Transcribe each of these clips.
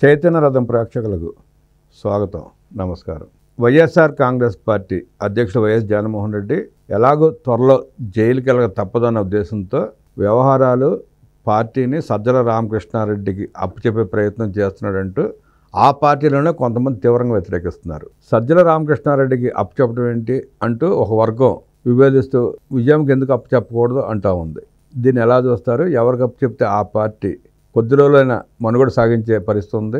చైతన్య రథం ప్రేక్షకులకు స్వాగతం, నమస్కారం. వైఎస్ఆర్ కాంగ్రెస్ పార్టీ అధ్యక్షుడు వైఎస్ జగన్మోహన్ రెడ్డి ఎలాగో త్వరలో జైలుకి వెళ్ళక తప్పదన్న ఉద్దేశంతో వ్యవహారాలు పార్టీని సజ్జల రామకృష్ణారెడ్డికి అప్పచెప్పే ప్రయత్నం చేస్తున్నాడంటూ ఆ పార్టీలోనే కొంతమంది తీవ్రంగా వ్యతిరేకిస్తున్నారు. సజ్జల రామకృష్ణారెడ్డికి అప్పచెప్పడం ఏంటి అంటూ ఒక వర్గం విభేదిస్తూ విజయంకి ఎందుకు అప్పచెప్పకూడదు అంటూ ఉంది. దీన్ని ఎలా చూస్తారు, ఎవరికి అప్పచెప్తే ఆ పార్టీ కొద్ది రోజులైన మనుగడ సాగించే పరిస్థితి ఉంది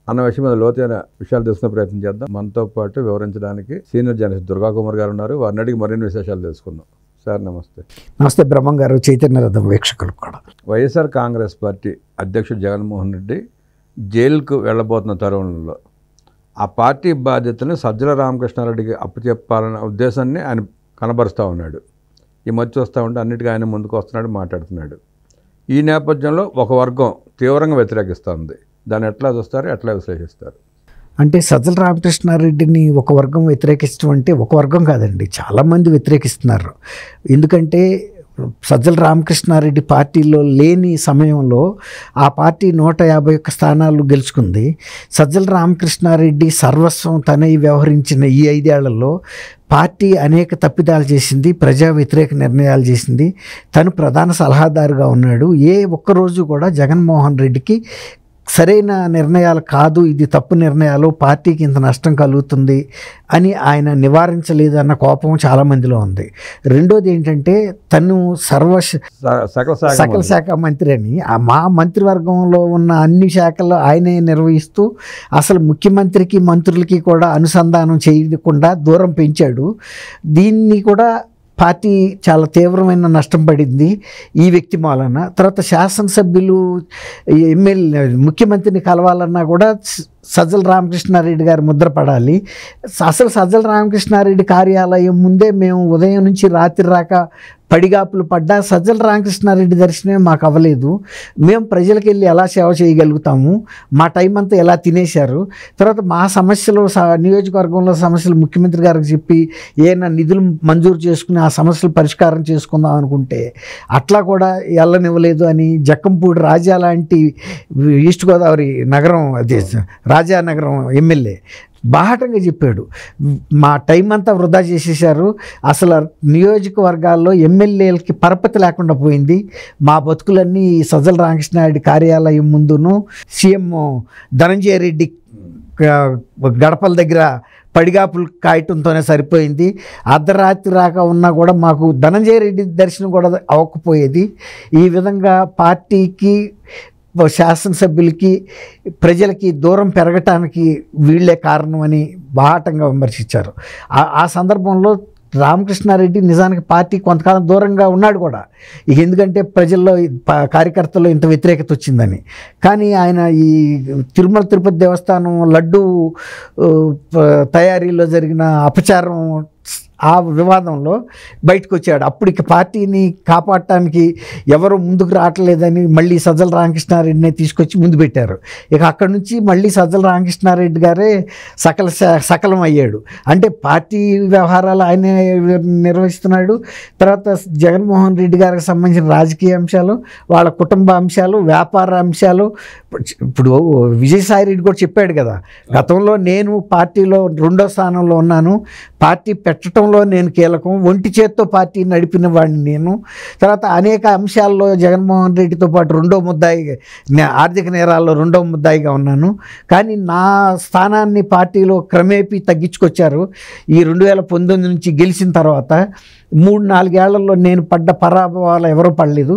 అన్న విషయం మీద లోతైన విషయాలు తెలుసుకునే ప్రయత్నం చేద్దాం. మనతో పాటు వివరించడానికి సీనియర్ జర్నలిస్ట్ దుర్గాకుమార్ గారు ఉన్నారు. వారిని అడిగి మరిన్ని విశేషాలు తెలుసుకుందాం. సార్ నమస్తే. నమస్తే బ్రహ్మం గారు, చైతన్య రథం వీక్షకులకు కూడా. వైఎస్ఆర్ కాంగ్రెస్ పార్టీ అధ్యక్షుడు జగన్మోహన్ రెడ్డి జైలుకు వెళ్ళబోతున్న తరుణంలో ఆ పార్టీ బాధ్యతను సజ్జల రామకృష్ణారెడ్డికి అప్పచెప్పాలన్న ఉద్దేశాన్ని ఆయన కనబరుస్తూ ఉన్నాడు. ఈ మధ్య చూస్తూ ఉంటే అన్నిటికీ ఆయన ముందుకు వస్తున్నాడు, మాట్లాడుతున్నాడు. ఈ నేపథ్యంలో ఒక వర్గం తీవ్రంగా వ్యతిరేకిస్తుంది. దాన్ని ఎట్లా చూస్తారు, ఎట్లా విశ్లేషిస్తారు? అంటే సజ్జల రామకృష్ణారెడ్డిని ఒక వర్గం వ్యతిరేకించడం అంటే ఒక వర్గం కాదండి, చాలామంది వ్యతిరేకిస్తున్నారు. ఎందుకంటే సజ్జల రామకృష్ణారెడ్డి పార్టీలో లేని సమయంలో ఆ పార్టీ 151 స్థానాలు గెలుచుకుంది. సజ్జల రామకృష్ణారెడ్డి సర్వస్వం తనై వ్యవహరించిన ఈ 5 ఏళ్లలో పార్టీ అనేక తప్పిదాలు చేసింది, ప్రజా వ్యతిరేక నిర్ణయాలు చేసింది. తను ప్రధాన సలహాదారుగా ఉన్నాడు. ఏ ఒక్కరోజు కూడా జగన్మోహన్ రెడ్డికి సరైన నిర్ణయాలు కాదు, ఇది తప్పు నిర్ణయాలు, పార్టీకి ఇంత నష్టం కలుగుతుంది అని ఆయన నివారించలేదన్న కోపం చాలామందిలో ఉంది. రెండోది ఏంటంటే తను సకల శాఖ మంత్రి అని మా మంత్రివర్గంలో ఉన్న అన్ని శాఖలు ఆయనే నిర్వహిస్తూ అసలు ముఖ్యమంత్రికి మంత్రులకి కూడా అనుసంధానం చేయకుండా దూరం పెంచాడు. దీన్ని కూడా పార్టీ చాలా తీవ్రమైన నష్టం పడింది ఈ వ్యక్తి మూలన. తర్వాత శాసనసభ్యులు, ఎమ్మెల్యే, ముఖ్యమంత్రిని కలవాలన్నా కూడా సజ్జల రామకృష్ణారెడ్డి గారు ముద్ర పడాలి. అసలు సజ్జల రామకృష్ణారెడ్డి కార్యాలయం ముందే మేము ఉదయం నుంచి రాత్రి రాక పడిగాపులు పడ్డా సజ్జల రామకృష్ణారెడ్డి దర్శనమే మాకు అవ్వలేదు. మేము ప్రజలకు వెళ్ళి ఎలా సేవ చేయగలుగుతాము, మా టైం అంతా ఎలా తినేశారు. తర్వాత మా సమస్యలు, నియోజకవర్గంలో సమస్యలు ముఖ్యమంత్రి గారికి చెప్పి ఏమైనా నిధులు మంజూరు చేసుకుని ఆ సమస్యలు పరిష్కారం చేసుకుందాం అనుకుంటే అట్లా కూడా వెళ్ళనివ్వలేదు అని జక్కంపూడి రాజా లాంటి ఈస్ట్ గోదావరి నగరం, అదే రాజానగరం ఎమ్మెల్యే బాహటంగా చెప్పాడు. మా టైం అంతా వృధా చేసేసారు, అసలు నియోజకవర్గాల్లో ఎమ్మెల్యేలకి పరపతి లేకుండా పోయింది, మా బతుకులన్నీ సజ్జల రామకృష్ణారెడ్డి కార్యాలయం ముందును సీఎం ధనంజయ రెడ్డి గడపల దగ్గర పడిగాపులు కాయటంతోనే సరిపోయింది. అర్ధరాత్రి రాక ఉన్నా కూడా మాకు ధనంజయ రెడ్డి దర్శనం కూడా అవ్వకపోయేది. ఈ విధంగా పార్టీకి, శాసనసభ్యులకి, ప్రజలకి దూరం పెరగటానికి వీళ్ళే కారణమని బాహాటంగా విమర్శించారు. ఆ సందర్భంలో రామకృష్ణారెడ్డి నిజానికి పార్టీ కొంతకాలం దూరంగా ఉన్నాడు కూడా, ఇక ఎందుకంటే ప్రజల్లో, కార్యకర్తల్లో ఇంత వ్యతిరేకత వచ్చిందని. కానీ ఆయన ఈ తిరుమల తిరుపతి దేవస్థానం లడ్డు తయారీలో జరిగిన అపచారం, ఆ వివాదంలో బయటకు వచ్చాడు. అప్పటికి పార్టీని కాపాడటానికి ఎవరు ముందుకు రావట్లేదని మళ్ళీ సజ్జల రామకృష్ణారెడ్డిని తీసుకొచ్చి ముందు పెట్టారు. ఇక అక్కడి నుంచి మళ్ళీ సజ్జల రామకృష్ణారెడ్డి గారే సకలం అయ్యాడు. అంటే పార్టీ వ్యవహారాలు ఆయనే నిర్వహిస్తున్నాడు. తర్వాత జగన్మోహన్ రెడ్డి గారికి సంబంధించిన రాజకీయ అంశాలు, వాళ్ళ కుటుంబ అంశాలు, వ్యాపార అంశాలు. ఇప్పుడు విజయసాయి రెడ్డి కూడా చెప్పాడు కదా, గతంలో నేను పార్టీలో 2వ స్థానంలో ఉన్నాను, పార్టీ పెట్టడంలో నేను కీలకం, ఒంటి చేత్తో పార్టీ నడిపిన వాడిని నేను. తర్వాత అనేక అంశాల్లో జగన్మోహన్ రెడ్డితో పాటు 2వ ముద్దాయి, ఆర్థిక నేరాల్లో 2వ ముద్దాయిగా ఉన్నాను. కానీ నా స్థానాన్ని పార్టీలో క్రమేపీ తగ్గించుకొచ్చారు. ఈ 2019 నుంచి గెలిచిన తర్వాత 3-4 ఏళ్లలో నేను పడ్డ పరాభవాలు ఎవరూ పడలేదు,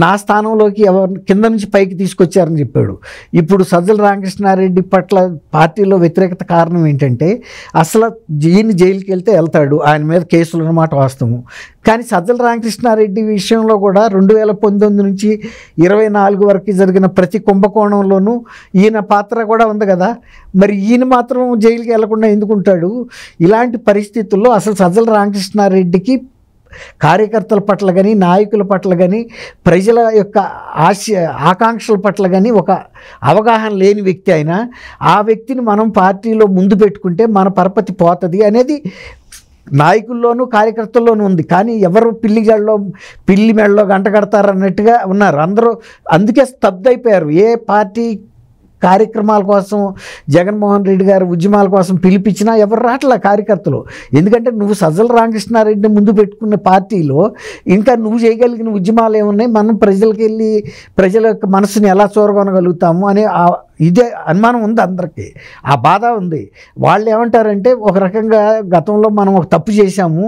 నా స్థానంలోకి ఎవరు కింద నుంచి పైకి తీసుకొచ్చారని చెప్పాడు. ఇప్పుడు సజ్జల రామకృష్ణారెడ్డి పట్ల పార్టీలో వ్యతిరేకత కారణం ఏంటంటే అసలు జైలుకి వెళ్తే వెళ్తాడు, ఆయన మీద కేసులు అన్నమాట వాస్తవం. కానీ సజ్జల రామకృష్ణారెడ్డి విషయంలో కూడా 2019 నుంచి 24 వరకు జరిగిన ప్రతి కుంభకోణంలోనూ ఈయన పాత్ర కూడా ఉంది కదా. మరి ఈయన మాత్రం జైలుకి వెళ్లకుండా ఎందుకుంటాడు? ఇలాంటి పరిస్థితుల్లో అసలు సజ్జల రామకృష్ణారెడ్డికి కార్యకర్తల పట్ల కానీ, నాయకుల పట్ల కానీ, ప్రజల యొక్క ఆకాంక్షల పట్ల కానీ ఒక అవగాహన లేని వ్యక్తి అయినా ఆ వ్యక్తిని మనం పార్టీలో ముందు పెట్టుకుంటే మన పరపతి పోతుంది అనేది నాయకుల్లోనూ కార్యకర్తల్లోనూ ఉంది. కానీ ఎవరు పిల్లి మెడలో గంట కడతారన్నట్టుగా ఉన్నారు అందరూ. అందుకే స్తబ్దైపోయారు. ఏ పార్టీ కార్యక్రమాల కోసం జగన్మోహన్ రెడ్డి గారు ఉద్యమాల కోసం పిలిపించినా ఎవరు రావట్లే కార్యకర్తలు. ఎందుకంటే నువ్వు సజ్జల రామకృష్ణారెడ్డిని ముందు పెట్టుకున్న పార్టీలో ఇంకా నువ్వు చేయగలిగిన ఉద్యమాలు ఏమున్నాయి, మనం ప్రజలకు వెళ్ళి ప్రజల యొక్క మనసుని ఎలా చూరగొనగలుగుతాము అనే ఇదే అనుమానం ఉంది అందరికీ, ఆ బాధ ఉంది. వాళ్ళు ఏమంటారంటే ఒక రకంగా గతంలో మనం ఒక తప్పు చేశాము,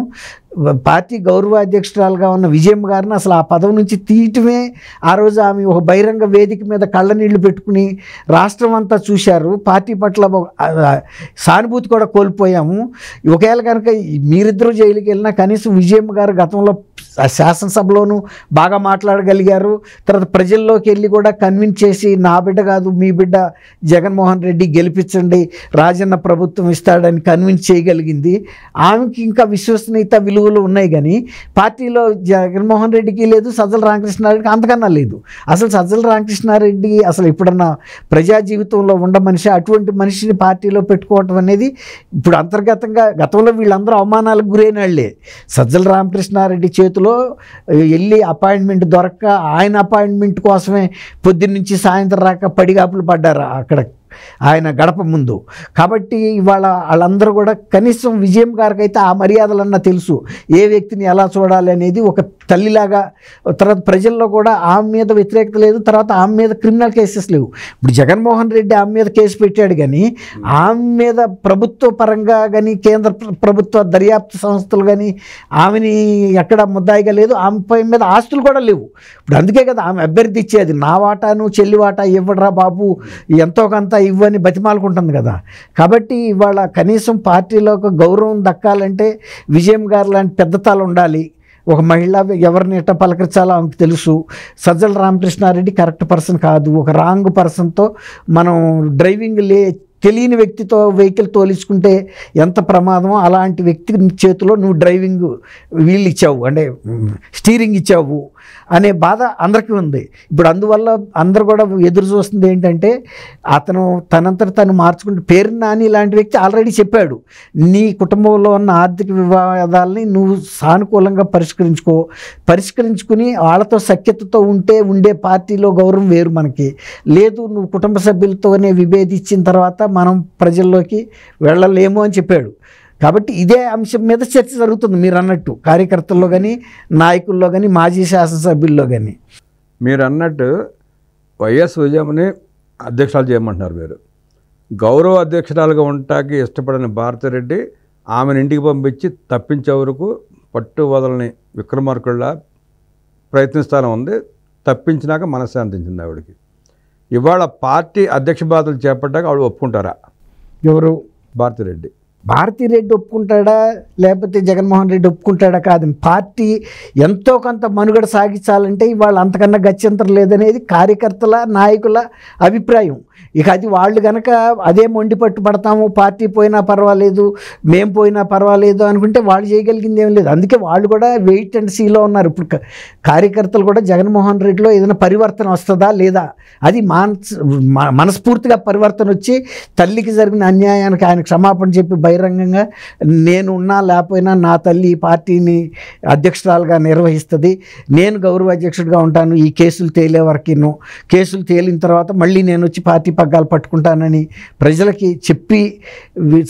పార్టీ గౌరవ అధ్యక్షురాలుగా ఉన్న విజయమ్మ గారిని అసలు ఆ పదవి నుంచి తీయటమే, ఆ రోజు ఆమె ఒక బహిరంగ వేదిక మీద కళ్ళ నీళ్లు పెట్టుకుని రాష్ట్రం అంతా చూశారు, పార్టీ పట్ల సానుభూతి కూడా కోల్పోయాము. ఒకవేళ కనుక మీరిద్దరూ జైలుకి వెళ్ళినా కనీసం విజయమ్మ గారు గతంలో శాసనసభలోనూ బాగా మాట్లాడగలిగారు, తర్వాత ప్రజల్లోకి వెళ్ళి కూడా కన్విన్స్ చేసి నా బిడ్డ కాదు మీ బిడ్డ జగన్మోహన్ రెడ్డి గెలిపించండి, రాజన్న ప్రభుత్వం ఇస్తాడని కన్విన్స్ చేయగలిగింది. ఆమెకి ఇంకా విశ్వసనీయత విలువలు ఉన్నాయి, కానీ పార్టీలో జగన్మోహన్ రెడ్డికి లేదు, సజ్జల రామకృష్ణారెడ్డికి అంతకన్నా లేదు. అసలు సజ్జల రామకృష్ణారెడ్డి అసలు ఇప్పుడన్నా ప్రజా జీవితంలో ఉన్న మనిషి, అటువంటి మనిషిని పార్టీలో పెట్టుకోవటం అనేది ఇప్పుడు అంతర్గతంగా గతంలో వీళ్ళందరూ అవమానాలకు గురైన వాళ్ళే. సజ్జల రామకృష్ణారెడ్డి చేతిలో వెళ్ళి అపాయింట్మెంట్ దొరక్క ఆయన అపాయింట్మెంట్ కోసమే పొద్దున్నుంచి సాయంత్రం రాక పడిగాపులు పడ్డారు అక్కడ ఆయన గడప ముందు. కాబట్టి ఇవాళ వాళ్ళందరూ కూడా కనీసం విజయం గారికి అయితే ఆ మర్యాదలన్నా తెలుసు, ఏ వ్యక్తిని ఎలా చూడాలి అనేది ఒక తల్లిలాగా. తర్వాత ప్రజల్లో కూడా ఆమె మీద వ్యతిరేకత లేదు, తర్వాత ఆమె మీద క్రిమినల్ కేసెస్ లేవు. ఇప్పుడు జగన్మోహన్ రెడ్డి ఆమె మీద కేసు పెట్టాడు, కానీ ఆమె మీద ప్రభుత్వ పరంగా కానీ కేంద్ర ప్రభుత్వ దర్యాప్తు సంస్థలు కానీ ఆమెని ఎక్కడ ముద్దాయిగా లేదు, ఆమె మీద ఆస్తులు కూడా లేవు. ఇప్పుడు అందుకే కదా ఆమె అభ్యర్థి ఇచ్చేది, నా వాటాను చెల్లి వాటా ఇవ్వడరా బాబు ఎంతో కొంత ఇవ్వని బతిమాలుకుంటుంది కదా. కాబట్టి ఇవాళ కనీసం పార్టీలో ఒక గౌరవం దక్కాలంటే విజయం గారు లాంటి పెద్దతాలు ఉండాలి. ఒక మహిళ ఎవరిని ఎట్ట పలకరించాలో ఆమెకు తెలుసు. సజ్జల రామకృష్ణారెడ్డి కరెక్ట్ పర్సన్ కాదు, ఒక రాంగ్ పర్సన్తో మనం డ్రైవింగ్ తెలియని వ్యక్తితో వెహికల్ తోలించుకుంటే ఎంత ప్రమాదమో అలాంటి వ్యక్తి చేతిలో నువ్వు డ్రైవింగ్ వీల్ ఇచ్చావు, అంటే స్టీరింగ్ ఇచ్చావు అనే బాధ అందరికీ ఉంది. ఇప్పుడు అందువల్ల అందరూ కూడా ఎదురు చూస్తుంది ఏంటంటే అతను తనంతట తను మార్చుకుంటే. పేరు నాని లాంటి వ్యక్తి ఆల్రెడీ చెప్పాడు, నీ కుటుంబంలో ఉన్న ఆర్థిక వివాదాలని నువ్వు సానుకూలంగా పరిష్కరించుకుని వాళ్ళతో సఖ్యతతో ఉండే పార్టీలో గౌరవం వేరు మనకి లేదు, నువ్వు కుటుంబ సభ్యులతోనే విభేదించిన తర్వాత మనం ప్రజల్లోకి వెళ్ళలేము అని చెప్పాడు. కాబట్టి ఇదే అంశం మీద చర్చ జరుగుతుంది మీరు అన్నట్టు, కార్యకర్తల్లో కానీ నాయకుల్లో కానీ మాజీ శాసనసభ్యుల్లో కానీ. మీరు అన్నట్టు వైఎస్ విజయమ్మని అధ్యక్షురాలు చేయమంటున్నారు. మీరు గౌరవ అధ్యక్షురాలుగా ఉండటానికి ఇష్టపడిన భారతిరెడ్డి ఆమెను ఇంటికి పంపించి తప్పించే వరకు పట్టు వదలని విక్రమార్కుళ్ళ ప్రయత్నిస్తానే ఉంది. తప్పించినాక మనశ్శాంతించింది ఆవిడకి. ఇవాళ పార్టీ అధ్యక్ష బాధ్యతలు చేపట్టాక ఆవిడ ఒప్పుకుంటారా? ఎవరు? భారతిరెడ్డి ఒప్పుకుంటాడా లేకపోతే జగన్మోహన్ రెడ్డి ఒప్పుకుంటాడా కాదు. పార్టీ ఎంతో కొంత మనుగడ సాగించాలంటే ఇవాళ అంతకన్నా గత్యంతరం లేదనేది కార్యకర్తల నాయకుల అభిప్రాయం. ఇక అది వాళ్ళు కనుక అదే మొండి పట్టు పడతాము, పార్టీ పోయినా పర్వాలేదు మేము పోయినా పర్వాలేదు అనుకుంటే వాళ్ళు చేయగలిగింది ఏం లేదు. అందుకే వాళ్ళు కూడా వెయిట్ అండ్ సీలో ఉన్నారు. ఇప్పుడు కార్యకర్తలు కూడా జగన్మోహన్ రెడ్డిలో ఏదైనా పరివర్తన వస్తుందా లేదా, అది మనస్ఫూర్తిగా పరివర్తన వచ్చి తల్లికి జరిగిన అన్యాయానికి ఆయన క్షమాపణ చెప్పి బహిరంగంగా నేను ఉన్నా లేకపోయినా నా తల్లి ఈ పార్టీని అధ్యక్షురాలుగా నిర్వహిస్తుంది, నేను గౌరవ అధ్యక్షుడిగా ఉంటాను ఈ కేసులు తేలే వరకు, కేసులు తేలిన తర్వాత మళ్ళీ నేను వచ్చి పార్టీ పగ్గాలు పట్టుకుంటానని ప్రజలకి చెప్పి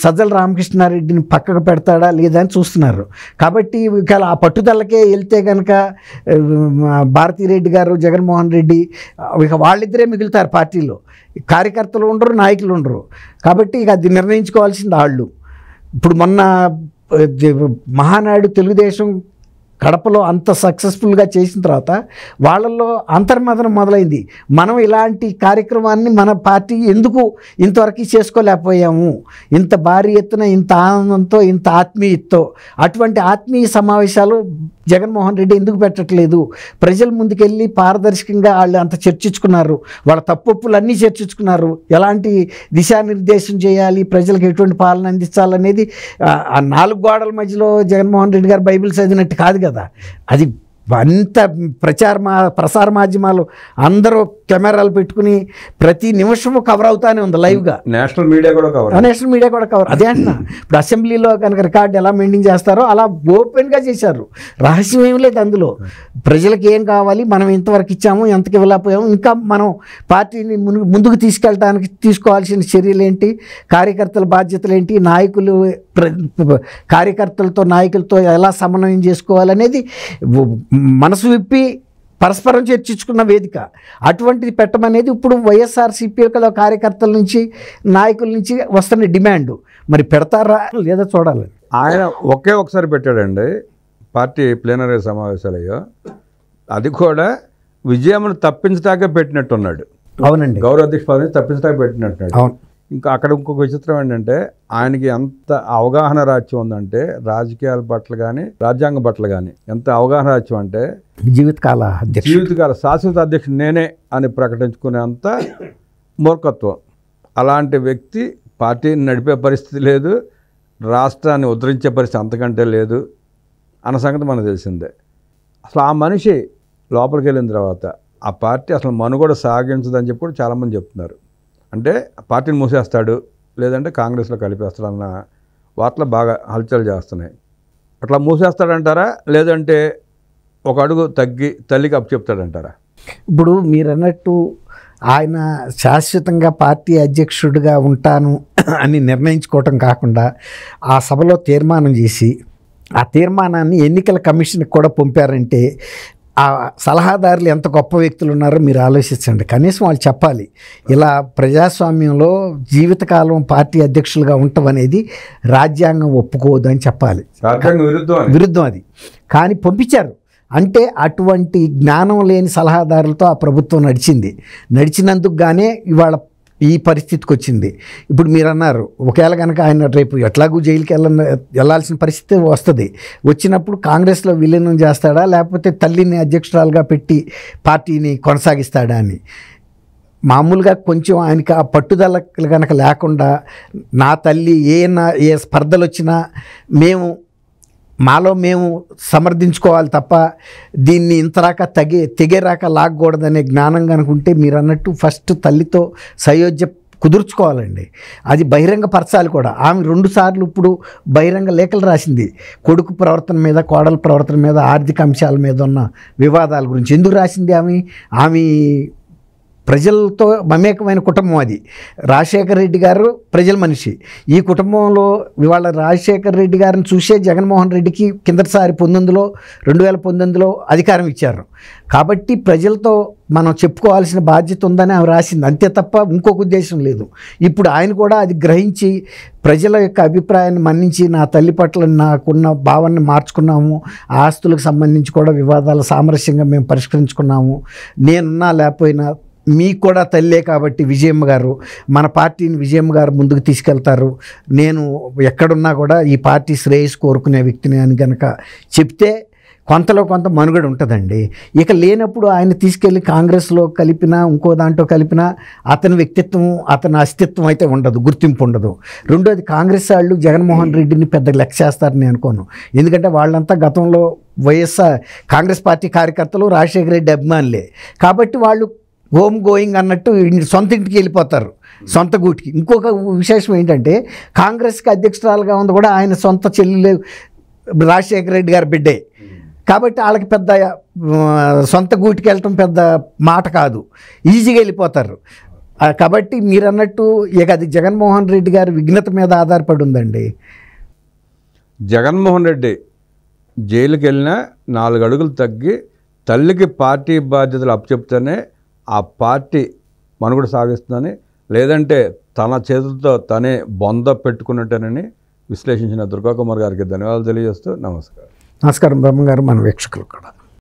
సజ్జల రామకృష్ణారెడ్డిని పక్కకు పెడతాడా లేదా అని చూస్తున్నారు. కాబట్టి ఇక ఆ పట్టుదలకే వెళ్తే కనుక భారతిరెడ్డి గారు జగన్మోహన్ రెడ్డి ఇక వాళ్ళిద్దరే మిగులుతారు పార్టీలో, కార్యకర్తలు ఉండరు నాయకులు ఉండరు. కాబట్టి ఇక అది నిర్ణయించుకోవాల్సింది వాళ్ళు. ఇప్పుడు మొన్న మహానాడు తెలుగుదేశం కడపలో అంత సక్సెస్ఫుల్గా చేసిన తర్వాత వాళ్ళల్లో అంతర్మదనం మొదలైంది. మనం ఇలాంటి కార్యక్రమాన్ని మన పార్టీ ఎందుకు ఇంతవరకు చేసుకోలేకపోయాము, ఇంత భారీ ఎత్తున ఇంత ఆనందంతో ఇంత ఆత్మీయతతో. అటువంటి ఆత్మీయ సమావేశాలు జగన్మోహన్ రెడ్డి ఎందుకు పెట్టట్లేదు? ప్రజల ముందుకెళ్ళి పారదర్శకంగా వాళ్ళు అంత చర్చించుకున్నారు, వాళ్ళ తప్పొప్పులన్నీ చర్చించుకున్నారు, ఎలాంటి దిశానిర్దేశం చేయాలి, ప్రజలకు ఎటువంటి పాలన అందించాలనేది ఆ నాలుగు గోడల మధ్యలో జగన్మోహన్ రెడ్డి గారు బైబిల్ చదివినట్టు కాదు కదా, అది అంత ప్రసార మాధ్యమాలు అందరూ కెమెరాలు పెట్టుకుని ప్రతి నిమిషము కవర్ అవుతానే ఉంది లైవ్గా. నేషనల్ మీడియా కూడా కవర్ అదే అంటున్నా. ఇప్పుడు అసెంబ్లీలో కనుక రికార్డు ఎలా మెయింటైన్ చేస్తారో అలా ఓపెన్గా చేశారు. రహస్యం ఏం లేదు అందులో. ప్రజలకు ఏం కావాలి, మనం ఎంతవరకు ఇచ్చాము, ఎంతకి ఇవ్వలేకపోయాము, ఇంకా మనం పార్టీని ముందుకు తీసుకెళ్ళడానికి తీసుకోవాల్సిన చర్యలు ఏంటి, కార్యకర్తల బాధ్యతలు ఏంటి, నాయకులు కార్యకర్తలతో నాయకులతో ఎలా సమన్వయం చేసుకోవాలనేది మనసు విప్పి పరస్పరం చర్చించుకున్న వేదిక. అటువంటిది పెట్టమనేది ఇప్పుడు వైఎస్ఆర్సీపీ కార్యకర్తల నుంచి నాయకుల నుంచి వస్తున్న డిమాండ్. మరి పెడతారా లేదా చూడాలి. ఆయన ఒకసారి పెట్టాడండి పార్టీ ప్లీనరీ సమావేశాలయ్యో, అది కూడా విజయమ్మను తప్పించడాకే పెట్టినట్టున్నాడు. అవునండి, గౌరవ అధ్యక్ష పదవి తప్పించడాకే పెట్టినట్టున్నాడు. అవును. ఇంకా అక్కడ ఇంకొక విచిత్రం ఏంటంటే ఆయనకి ఎంత అవగాహన రాజ్యం ఉందంటే రాజకీయాల పట్ల కానీ రాజ్యాంగం పట్ల కానీ ఎంత అవగాహన రాజ్యం అంటే జీవితకాల శాశ్వత అధ్యక్షుడు నేనే అని ప్రకటించుకునేంత మూర్ఖత్వం. అలాంటి వ్యక్తి పార్టీని నడిపే పరిస్థితి లేదు, రాష్ట్రాన్ని ఉద్ధరించే పరిస్థితి అంతకంటే లేదు అన్న సంగతి మనకు తెలిసిందే. అసలు ఆ మనిషి లోపలికి వెళ్ళిన తర్వాత ఆ పార్టీ అసలు మనుగడ సాగించదని చెప్పి కూడా చాలామంది చెప్తున్నారు. అంటే పార్టీని మూసేస్తాడు, లేదంటే కాంగ్రెస్లో కలిపేస్తాడు అన్న వాటిలో బాగా హల్చల్ చేస్తున్నాయి. అట్లా మూసేస్తాడంటారా, లేదంటే ఒక అడుగు తగ్గి తల్లికి అప్పచెప్తాడంటారా? ఇప్పుడు మీరు అన్నట్టు ఆయన శాశ్వతంగా పార్టీ అధ్యక్షుడిగా ఉంటాను అని నిర్ణయించుకోవటం కాకుండా ఆ సభలో తీర్మానం చేసి ఆ తీర్మానాన్ని ఎన్నికల కమిషన్కి కూడా పంపారంటే ఆ సలహాదారులు ఎంత గొప్ప వ్యక్తులు ఉన్నారో మీరు ఆలోచించండి. కనీసం వాళ్ళు చెప్పాలి, ఇలా ప్రజాస్వామ్యంలో జీవితకాలం పార్టీ అధ్యక్షులుగా ఉండటం అనేది రాజ్యాంగం ఒప్పుకోదు అని చెప్పాలి. విరుద్ధం అది. కానీ పంపించారు. అంటే అటువంటి జ్ఞానం లేని సలహాదారులతో ఆ ప్రభుత్వం నడిచినందుకు గానే ఇవాళ ఈ పరిస్థితికి వచ్చింది. ఇప్పుడు మీరు అన్నారు, ఒకవేళ కనుక ఆయన రేపు ఎట్లాగూ జైలుకి వెళ్ళాల్సిన పరిస్థితి వస్తుంది. వచ్చినప్పుడు కాంగ్రెస్లో విలీనం చేస్తాడా, లేకపోతే తల్లిని అధ్యక్షురాలుగా పెట్టి పార్టీని కొనసాగిస్తాడా అని. మామూలుగా కొంచెం ఆయనకి ఆ పట్టుదల కనుక లేకుండా నా తల్లి ఏ స్పర్ధలు వచ్చినా మాలో మేము సమర్థించుకోవాలి తప్ప దీన్ని ఇంతరాక తెగేరాక లాగకూడదనే జ్ఞానం కనుకుంటే మీరు అన్నట్టు ఫస్ట్ తల్లితో సయోధ్య కుదుర్చుకోవాలండి. అది బహిరంగపరచాలి కూడా. ఆమె 2 సార్లు ఇప్పుడు బహిరంగ లేఖలు రాసింది కొడుకు ప్రవర్తన మీద, కోడల ప్రవర్తన మీద, ఆర్థిక అంశాల మీద ఉన్న వివాదాల గురించి. ఎందుకు రాసింది? ఆమె ప్రజలతో మమేకమైన కుటుంబం అది. రాజశేఖర రెడ్డి గారు ప్రజల మనిషి. ఈ కుటుంబంలో ఇవాళ రాజశేఖర రెడ్డి గారిని చూసే జగన్మోహన్ రెడ్డికి కిందటిసారి 2019లో అధికారం ఇచ్చారు. కాబట్టి ప్రజలతో మనం చెప్పుకోవాల్సిన బాధ్యత ఉందని ఆమె రాసింది, అంతే తప్ప ఇంకొక ఉద్దేశం లేదు. ఇప్పుడు ఆయన కూడా అది గ్రహించి ప్రజల యొక్క అభిప్రాయాన్ని మన్నించి నా తల్లి పట్ల నాకున్న భావాన్ని మార్చుకున్నాము, ఆస్తులకు సంబంధించి కూడా వివాదాలు సామరస్యంగా మేము పరిష్కరించుకున్నాము, నేనున్నా లేకపోయినా మీకు కూడా తల్లే కాబట్టి విజయమ్మ గారు మన పార్టీని విజయమ్మ గారు ముందుకు తీసుకెళ్తారు, నేను ఎక్కడున్నా కూడా ఈ పార్టీ శ్రేయస్సు కోరుకునే వ్యక్తిని అని కనుక చెప్తే కొంతలో కొంత మనుగడ ఉంటుందండి. ఇక లేనప్పుడు ఆయన తీసుకెళ్ళి కాంగ్రెస్లో కలిపినా ఇంకో దాంట్లో కలిపినా అతని వ్యక్తిత్వం, అతని అస్తిత్వం అయితే ఉండదు, గుర్తింపు ఉండదు. రెండోది, కాంగ్రెస్ వాళ్ళు జగన్మోహన్ రెడ్డిని పెద్ద లెక్క చేస్తారని అనుకోను. ఎందుకంటే వాళ్ళంతా గతంలో కాంగ్రెస్ పార్టీ కార్యకర్తలు రాజశేఖర రెడ్డి అభిమానులే. కాబట్టి వాళ్ళు హోమ్ గోయింగ్ అన్నట్టు సొంత ఇంటికి వెళ్ళిపోతారు, సొంత గూటికి. ఇంకొక విశేషం ఏంటంటే కాంగ్రెస్కి అధ్యక్షురాలుగా ఉంది కూడా ఆయన సొంత చెల్లెలు రాజశేఖర రెడ్డి గారి బిడ్డే. కాబట్టి వాళ్ళకి పెద్ద సొంత గూటికి వెళ్ళటం పెద్ద మాట కాదు, ఈజీగా వెళ్ళిపోతారు. కాబట్టి మీరు అన్నట్టు ఇక అది జగన్మోహన్ రెడ్డి గారి విఘ్నత మీద ఆధారపడి ఉందండి. జగన్మోహన్ రెడ్డి జైలుకి వెళ్ళినా 4 అడుగులు తగ్గి తల్లికి పార్టీ బాధ్యతలు అప్పచెప్తేనే ఆ పార్టీ మనుగడ సాగిస్తుందని, లేదంటే తన చేతులతో తనే బొంద పెట్టుకున్నట్టేనని విశ్లేషించిన దుర్గా కుమార్ గారికి ధన్యవాదాలు తెలియజేస్తూ నమస్కారం. బ్రహ్మ గారు, మన వీక్షకులు కూడా.